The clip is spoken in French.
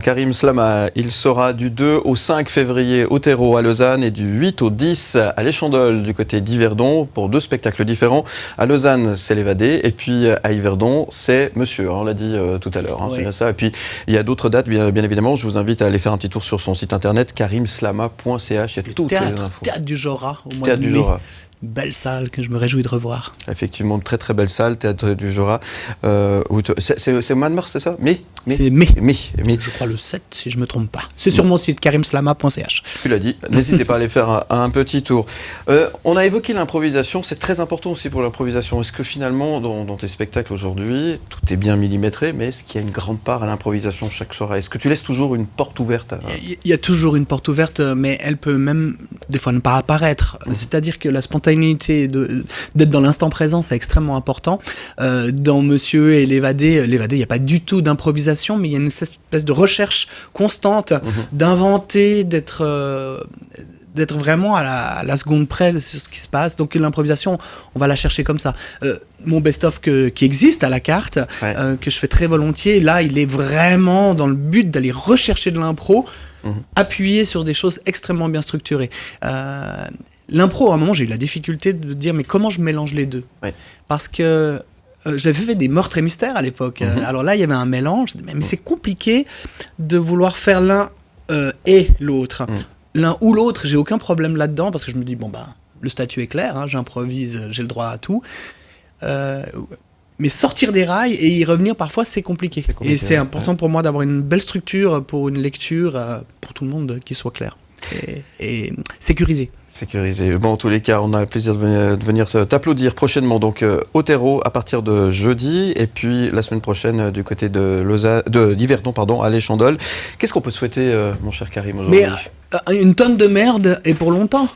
Karim Slama, il sera du 2 au 5 février au Terreau à Lausanne et du 8 au 10 à l'Échandol du côté d'Yverdon pour 2 spectacles différents. À Lausanne, c'est l'Évadé et puis à Yverdon, c'est Monsieur. On l'a dit tout à l'heure, Oui. c'est bien ça. Et puis il y a d'autres dates, bien évidemment. Je vous invite à aller faire un petit tour sur son site internet karimslama.ch. Il y a toutes les infos. Théâtre du Jora au mois Théâtre de du mai. Jora. Belle salle que je me réjouis de revoir. Effectivement, très très belle salle, Théâtre du Jora. C'est au mois de mars, c'est ça? C'est mai. Mais, Je crois le 7 si je me trompe pas. C'est sur mon site karimslama.ch. tu l'as dit, n'hésitez pas à aller faire un petit tour. On a évoqué l'improvisation, c'est très important aussi pour l'improvisation. Est-ce que finalement, dans tes spectacles aujourd'hui, tout est bien millimétré, mais est-ce qu'il y a une grande part à l'improvisation chaque soirée? Est-ce que tu laisses toujours une porte ouverte Il y a toujours une porte ouverte, mais elle peut même des fois ne pas apparaître. C'est-à-dire que la spontanéité d'être dans l'instant présent, c'est extrêmement important. Dans Monsieur et l'Évadé, il n'y a pas du tout d'improvisation, mais il y a une espèce de recherche constante d'inventer, d'être vraiment à la seconde près sur ce qui se passe. Donc l'improvisation, on va la chercher comme ça. Mon best-of qui existe à la carte, que je fais très volontiers, là, il est vraiment dans le but d'aller rechercher de l'impro, appuyé sur des choses extrêmement bien structurées. L'impro, à un moment, j'ai eu la difficulté de dire mais comment je mélange les deux ? Parce que j'avais fait des meurtres et mystères à l'époque. Alors là, il y avait un mélange, mais c'est compliqué de vouloir faire l'un et l'autre. L'un ou l'autre, j'ai aucun problème là-dedans parce que je me dis, le statut est clair, hein, j'improvise, j'ai le droit à tout. Mais sortir des rails et y revenir, parfois, c'est compliqué. Et c'est important pour moi d'avoir une belle structure pour une lecture, pour tout le monde, qui soit clair. Et sécurisé. Sécurisé. Bon, en tous les cas, on a le plaisir de venir t'applaudir prochainement, donc au Terreau à partir de jeudi, et puis la semaine prochaine du côté d'Yverdon, à l'Échandol. Qu'est-ce qu'on peut souhaiter, mon cher Karim, aujourd'hui? Mais une tonne de merde et pour longtemps.